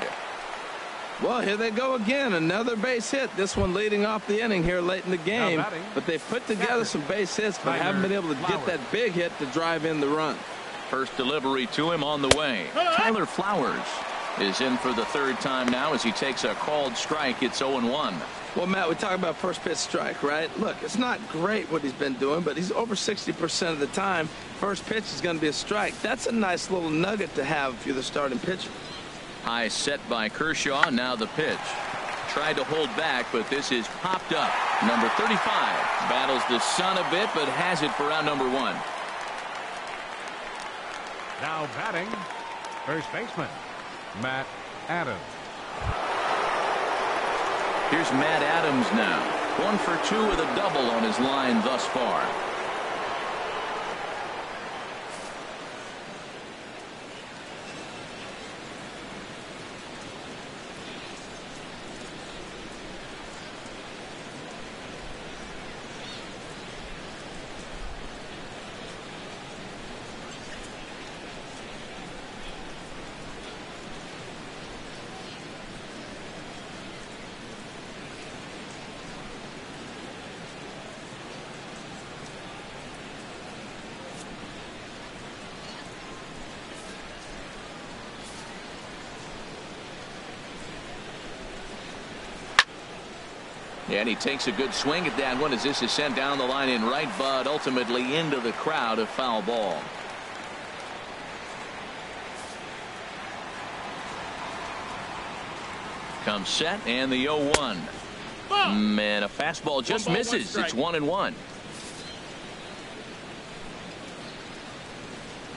Well, here they go again. Another base hit. This one leading off the inning here late in the game. But they've put together some base hits, but haven't been able to get that big hit to drive in the run. First delivery to him on the way. Tyler Flowers is in for the 3rd time now as he takes a called strike. It's 0-1. Well, Matt, we talk about first pitch strike, right? Look, it's not great what he's been doing, but he's over 60% of the time. First pitch is going to be a strike. That's a nice little nugget to have if you're the starting pitcher. High set by Kershaw. Now the pitch. Tried to hold back, but this is popped up. Number 35 battles the sun a bit, but has it for out number 1. Now batting, first baseman, Matt Adams. Here's Matt Adams now. 1 for 2 with a double on his line thus far. And he takes a good swing at that one as this is sent down the line in right, but ultimately into the crowd, a foul ball. Comes set and the 0-1. Man, a fastball just misses. It's 1-1.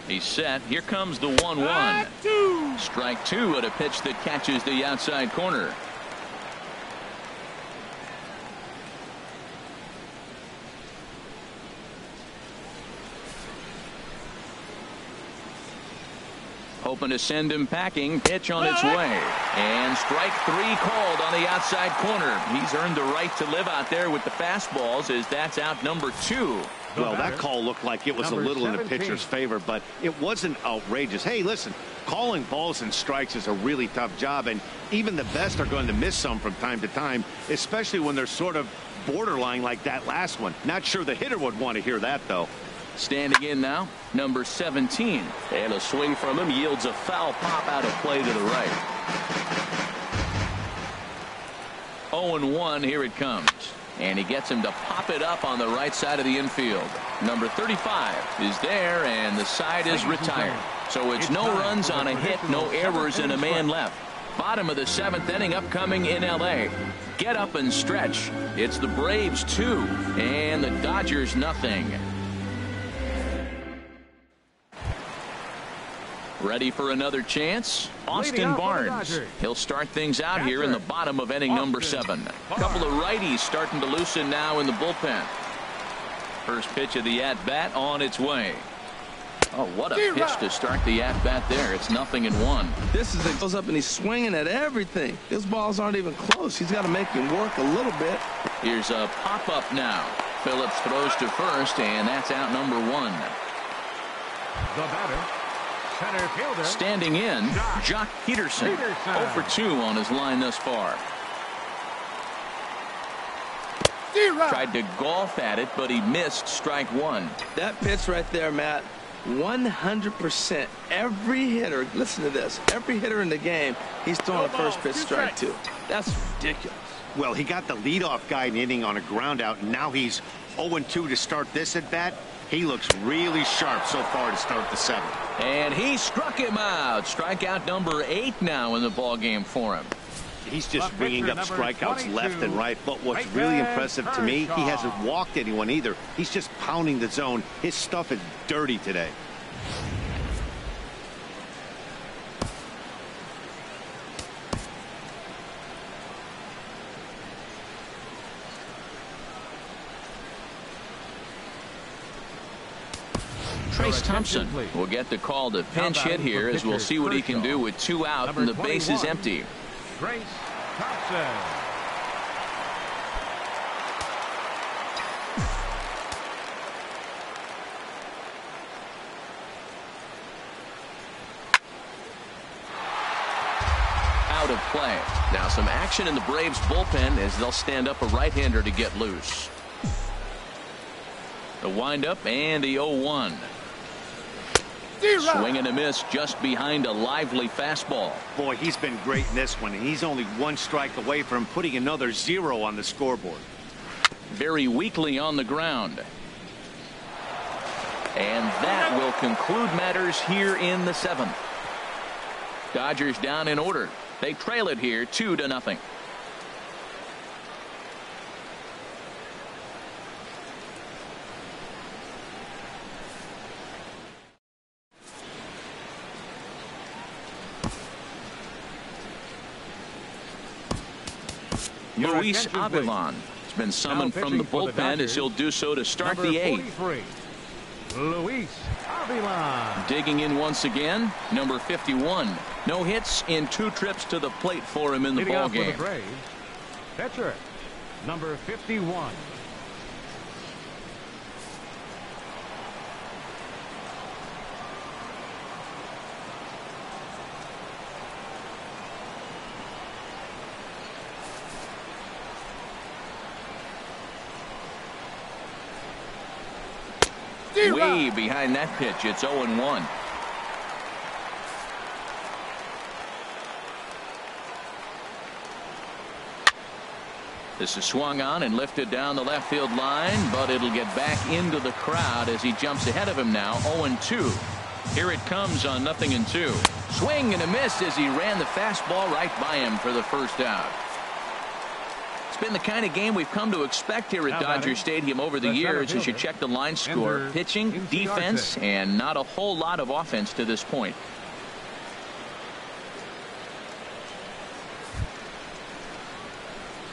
He's set. Here comes the 1-1. Strike 2 at a pitch that catches the outside corner. Hoping to send him packing. Pitch on its way. And strike 3 called on the outside corner. He's earned the right to live out there with the fastballs, as that's out number 2. Well, that call looked like it was a little in the pitcher's favor, but it wasn't outrageous. Hey, listen, calling balls and strikes is a really tough job, and even the best are going to miss some from time to time, especially when they're sort of borderline like that last one. Not sure the hitter would want to hear that, though. Standing in now, number 17. And a swing from him yields a foul pop out of play to the right. 0-1, here it comes. And he gets him to pop it up on the right side of the infield. Number 35 is there, and the side is retired. So it's no runs on a hit, no errors, and a man left. Bottom of the 7th inning upcoming in L.A. Get up and stretch. It's the Braves 2 and the Dodgers nothing. Ready for another chance? Austin Barnes. He'll start things out here in the bottom of inning number 7. A couple of righties starting to loosen now in the bullpen. First pitch of the at-bat on its way. Oh, what a pitch to start the at-bat there. It's 0-1. This is it. Goes up and he's swinging at everything. His balls aren't even close. He's got to make him work a little bit. Here's a pop-up now. Phillips throws to first, and that's out number 1. The batter, center fielder. Standing in, Jock Peterson. 0 for 2 on his line thus far. Tried to golf at it, but he missed strike 1. That pitch right there, Matt, 100%. Every hitter, listen to this, every hitter in the game, he's throwing a first pitch strike 2. That's ridiculous. Well, he got the leadoff guy in the inning on a ground out, and now he's 0-2 to start this at bat. He looks really sharp so far to start the 7th. And he struck him out. Strikeout number 8 now in the ball game for him. He's just ringing up strikeouts left and right. But what's really impressive to me, he hasn't walked anyone either. He's just pounding the zone. His stuff is dirty today. Trace Thompson will get the call to pinch hit here, as we'll see what he can do with 2 out and the base is empty. Trace Thompson. Out of play. Now some action in the Braves bullpen as they'll stand up a right-hander to get loose. The windup and the 0-1. Swing and a miss just behind a lively fastball. Boy, he's been great in this one, and he's only 1 strike away from putting another 0 on the scoreboard. Very weakly on the ground. And that will conclude matters here in the 7th. Dodgers down in order. They trail it here 2-0. Luis Avilan has been summoned from the bullpen, as he'll do so to start the 8th. Luis Avilan. Digging in once again, number 51. No hits in 2 trips to the plate for him in the ball game. Pitcher, number 51. Way behind that pitch. It's 0-1. This is swung on and lifted down the left field line, but it'll get back into the crowd as he jumps ahead of him now. 0-2. Here it comes on 0-2. Swing and a miss as he ran the fastball right by him for the first out. It's been the kind of game we've come to expect here at Dodger Stadium over the years as you check the line score. Pitching, defense, and not a whole lot of offense to this point.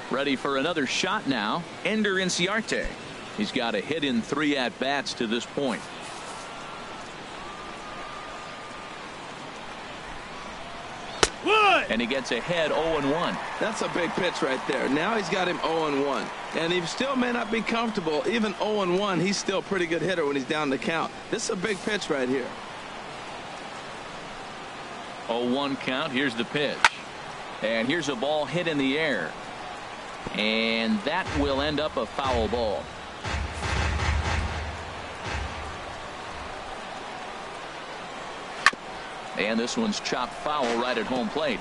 Ready for another shot now. Ender Inciarte. He's got a hit in 3 at-bats to this point. And he gets ahead 0-1. That's a big pitch right there. Now he's got him 0-1. And he still may not be comfortable. Even 0-1, he's still a pretty good hitter when he's down the count. This is a big pitch right here. 0-1 count. Here's the pitch. And here's a ball hit in the air. And that will end up a foul ball. And this one's chopped foul right at home plate.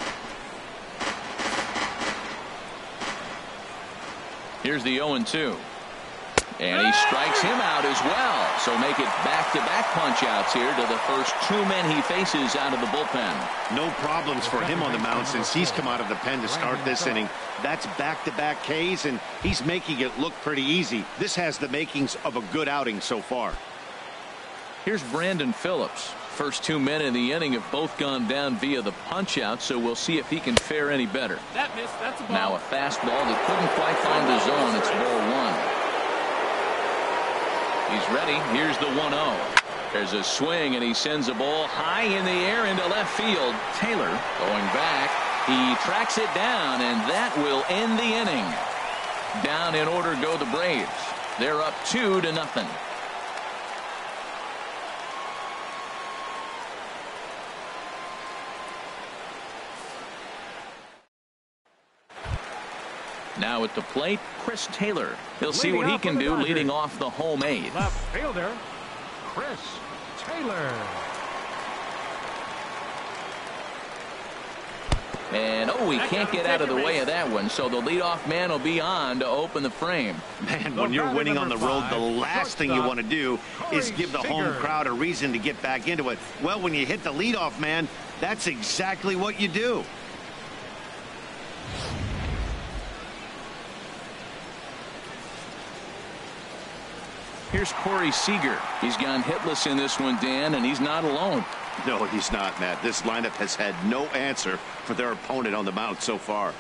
Here's the 0-2. And he strikes him out as well. So make it back-to-back punch-outs here to the first two men he faces out of the bullpen. No problems for him on the mound since he's come out of the pen to start this inning. That's back-to-back Ks, and he's making it look pretty easy. This has the makings of a good outing so far. Here's Brandon Phillips. First 2 men in the inning have both gone down via the punch-out, so we'll see if he can fare any better. That missed. That's a ball. Now a fastball that couldn't quite find the zone. It's ball 1. He's ready. Here's the 1-0. There's a swing, and he sends a ball high in the air into left field. Taylor going back. He tracks it down, and that will end the inning. Down in order go the Braves. They're up 2-0. Now at the plate, Chris Taylor. He'll see what he can do leading off the home 8th. Left fielder, Chris Taylor. And he can't get out of the way of that one, so the leadoff man will be on to open the frame. Man, when you're winning on the road, the last thing you want to do is give the home crowd a reason to get back into it. Well, when you hit the leadoff man, that's exactly what you do. Here's Corey Seager. He's gone hitless in this one, Dan, and he's not alone. No, he's not, Matt. This lineup has had no answer for their opponent on the mound so far.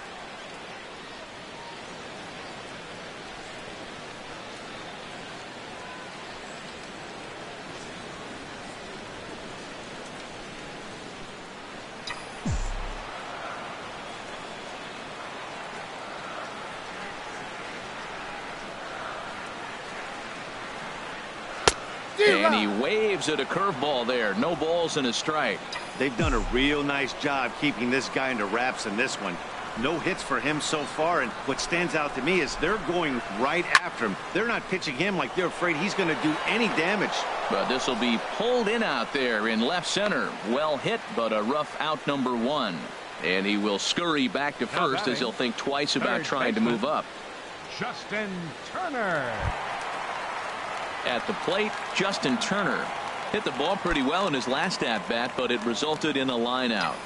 And he waves at a curveball there. No balls and a strike. They've done a real nice job keeping this guy into wraps in this one. No hits for him so far, and what stands out to me is they're going right after him. They're not pitching him like they're afraid he's going to do any damage. But this will be pulled in out there in left center. Well hit, but a rough out number 1. And he will scurry back to first as he'll think twice about trying to move up. Justin Turner. At the plate, Justin Turner hit the ball pretty well in his last at-bat, but it resulted in a line out.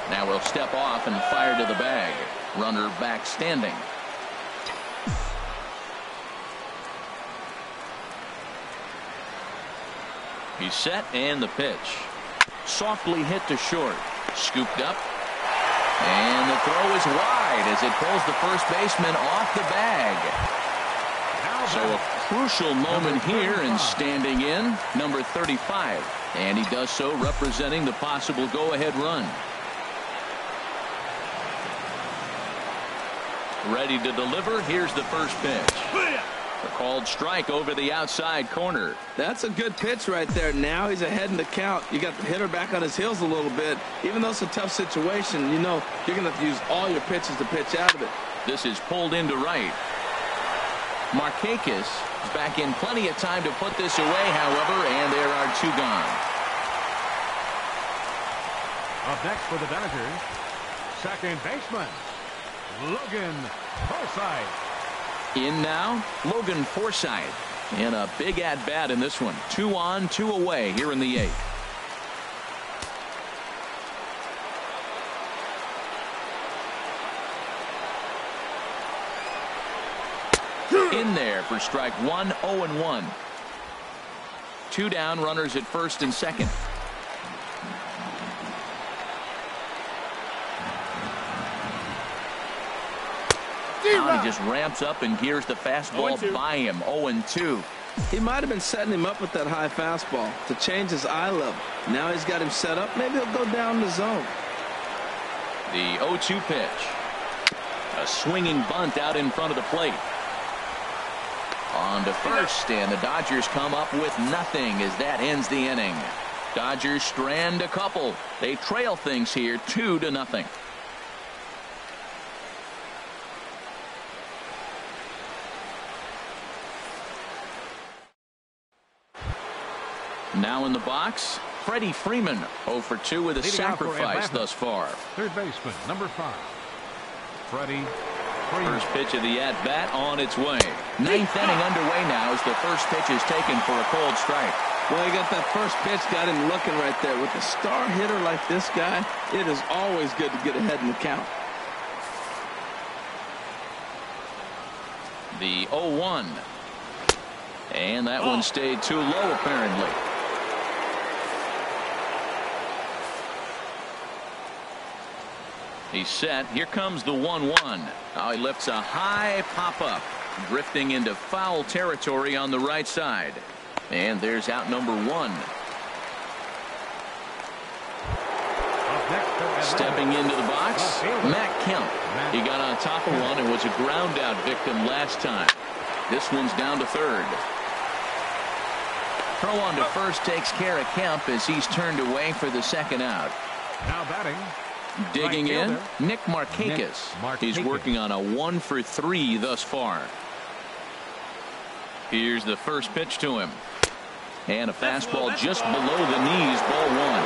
Now he'll step off and fire to the bag. Runner back standing. He's set, and the pitch. Softly hit to short. Scooped up. And the throw is wide as it pulls the first baseman off the bag. So a crucial moment here, and standing in, number 35. And he does so representing the possible go-ahead run. Ready to deliver. Here's the first pitch. A called strike over the outside corner. That's a good pitch right there. Now he's ahead in the count. You got the hitter back on his heels a little bit. Even though it's a tough situation, you know you're going to have to use all your pitches to pitch out of it. This is pulled into right. Markakis is back in plenty of time to put this away, however, and there are 2 gone. Up next for the Dodgers, second baseman, Logan Forsythe. In now, Logan Forsythe. And a big at-bat in this one. 2 on, 2 away here in the 8th. In there for strike 1, 0-1. 2 down, runners at first and second. Now he just ramps up and gears the fastball by him. 0-2. He might have been setting him up with that high fastball to change his eye level. Now he's got him set up. Maybe he'll go down the zone. The 0-2 pitch. A swinging bunt out in front of the plate. On to first, and the Dodgers come up with nothing as that ends the inning. Dodgers strand a couple. They trail things here 2-0. Now in the box, Freddie Freeman 0 for 2 with a sacrifice thus far. Third baseman, number 5, Freddie Freeman. First pitch of the at-bat on its way. Ninth inning underway now as the first pitch is taken for a cold strike. Well, he got that first pitch, got him looking right there. With a star hitter like this guy, it is always good to get ahead in the count. The 0-1. And that one stayed too low, apparently. He's set. Here comes the 1-1. Now he lifts a high pop-up, drifting into foul territory on the right side. And there's out number 1. Stepping into the box, Matt Kemp. He got on top of one and was a ground out victim last time. This one's down to third. Throw on to first takes care of Kemp as he's turned away for the second out. Now batting. Digging in, Nick Markakis. He's working on a 1 for 3 thus far. Here's the first pitch to him. And a fastball just below the knees, ball 1.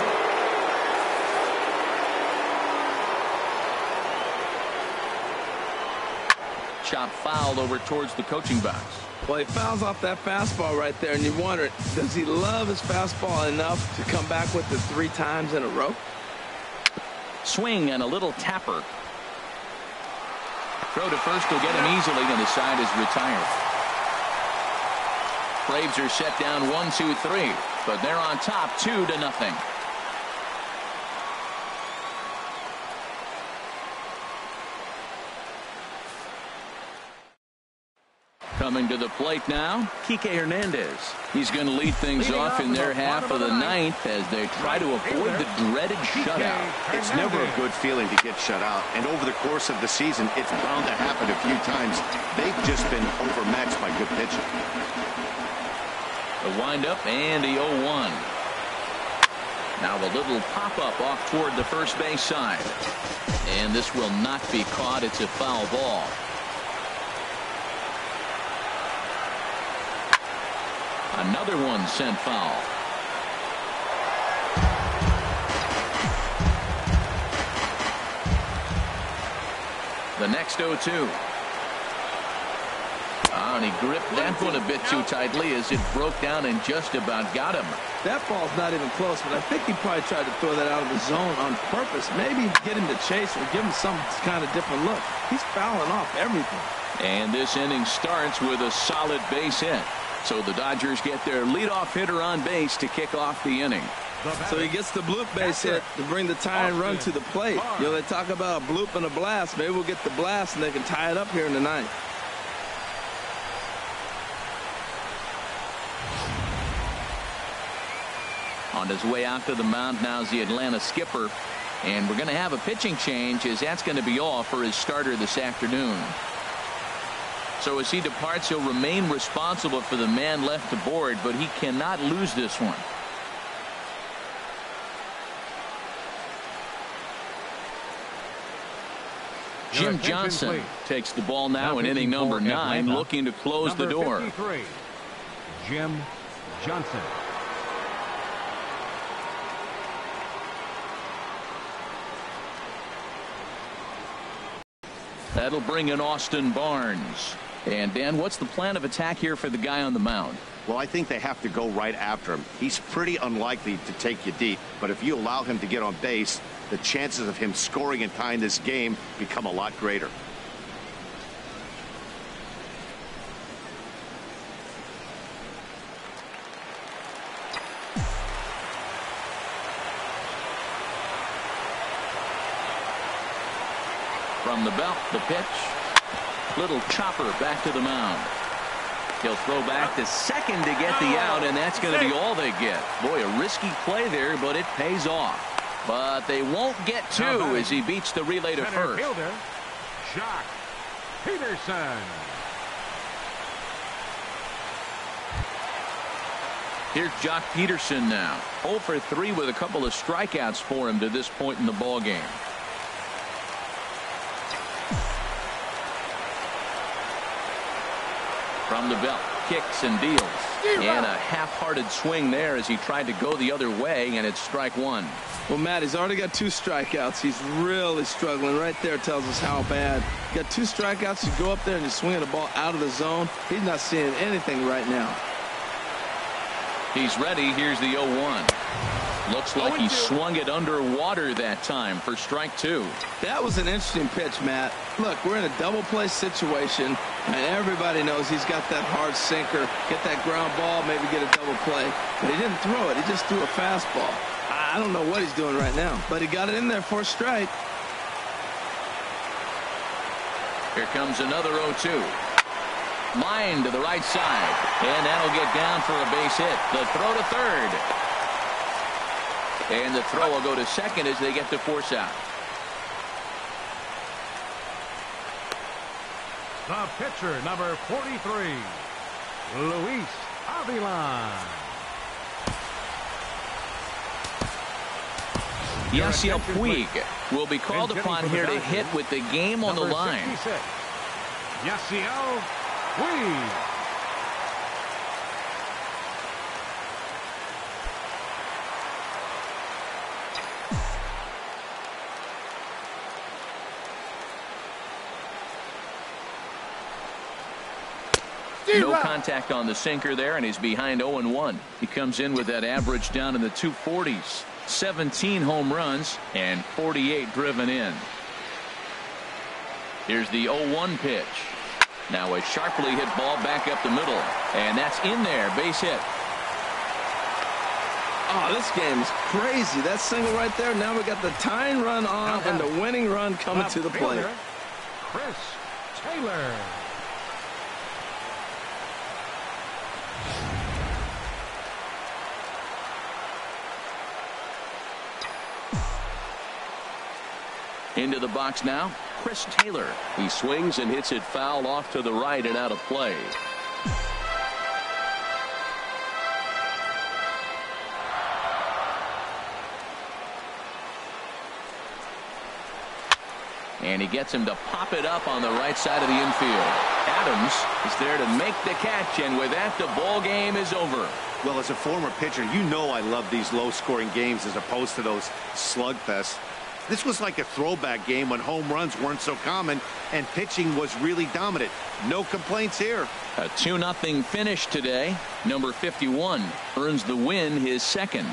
Chop foul over towards the coaching box. Well, he fouls off that fastball right there, and you wonder, does he love his fastball enough to come back with it 3 times in a row? Swing and a little tapper. Throw to first will get him easily, and the side is retired. Braves are set down 1-2-3, but they're on top 2-0. Coming to the plate now, Kike Hernandez. He's going to lead things off in their half of the ninth as they try to avoid the dreaded shutout. It's never a good feeling to get shut out, and over the course of the season, it's bound to happen a few times. They've just been overmatched by good pitching. The windup and the 0-1. Now a little pop-up off toward the first base side. And this will not be caught. It's a foul ball. Another one sent foul. The next 0-2. And he gripped that one a bit too tightly as it broke down and just about got him. That ball's not even close, but I think he probably tried to throw that out of the zone on purpose. Maybe get him to chase or give him some kind of different look. He's fouling off everything. And this inning starts with a solid base hit. So the Dodgers get their leadoff hitter on base to kick off the inning. So he gets the bloop base hit to bring the tying run to the plate. You know, they talk about a bloop and a blast. Maybe we'll get the blast and they can tie it up here in the ninth. On his way out to the mound now is the Atlanta skipper. And we're going to have a pitching change as that's going to be all for his starter this afternoon. So as he departs, he'll remain responsible for the man left to board, but he cannot lose this one. Jim Johnson takes the ball now in inning number 9, looking to close the door. 53, Jim Johnson. That'll bring in Austin Barnes. And Dan, what's the plan of attack here for the guy on the mound? Well, I think they have to go right after him. He's pretty unlikely to take you deep, but if you allow him to get on base, the chances of him scoring and tying this game become a lot greater. From the belt, the pitch. Little chopper back to the mound. He'll throw back to second to get the out, and that's going to be all they get. Boy, a risky play there, but it pays off. But they won't get two as he beats the relay to first. Fielder, Joc Pederson. Here's Joc Pederson now. 0 for 3 with a couple of strikeouts for him to this point in the ball game. From the belt, kicks and deals. And a half-hearted swing there as he tried to go the other way, and it's strike one. Well, Matt, he's already got 2 strikeouts. He's really struggling. Right there tells us how bad. You got 2 strikeouts. You go up there and you swing the ball out of the zone. He's not seeing anything right now. He's ready. Here's the 0-1. Looks like he swung it underwater that time for strike 2. That was an interesting pitch, Matt. Look, we're in a double play situation, and everybody knows he's got that hard sinker. Get that ground ball, maybe get a double play. But he didn't throw it. He just threw a fastball. I don't know what he's doing right now, but he got it in there for a strike. Here comes another 0-2. Line to the right side, and that'll get down for a base hit. The throw to third. And the throw will go to second as they get the force out. The pitcher, number 43, Luis Avilan. Yasiel Puig will be called upon here to hit with the game on the line. Yasiel Puig. No contact on the sinker there, and he's behind 0-1. He comes in with that average down in the 240s. 17 home runs and 48 driven in. Here's the 0-1 pitch. Now a sharply hit ball back up the middle, and that's in there. Base hit. Oh, this game is crazy. That single right there. Now we got the tying run on and the winning run coming to the plate. Chris Taylor. Into the box now, Chris Taylor. He swings and hits it foul off to the right and out of play. And he gets him to pop it up on the right side of the infield. Adams is there to make the catch, and with that, the ball game is over. Well, as a former pitcher, you know I love these low-scoring games as opposed to those slugfests. This was like a throwback game when home runs weren't so common and pitching was really dominant. No complaints here. A 2-0 finish today. Number 51 earns the win, his second.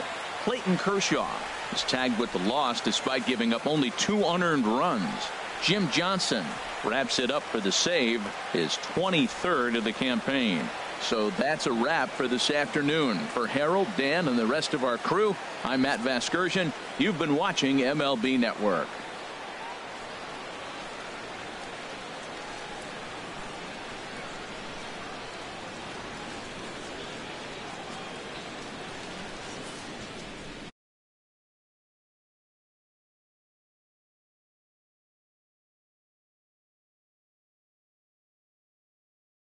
Clayton Kershaw is tagged with the loss despite giving up only 2 unearned runs. Jim Johnson wraps it up for the save, his 23rd of the campaign. So that's a wrap for this afternoon. For Harold, Dan, and the rest of our crew, I'm Matt Vasgersian. You've been watching MLB Network.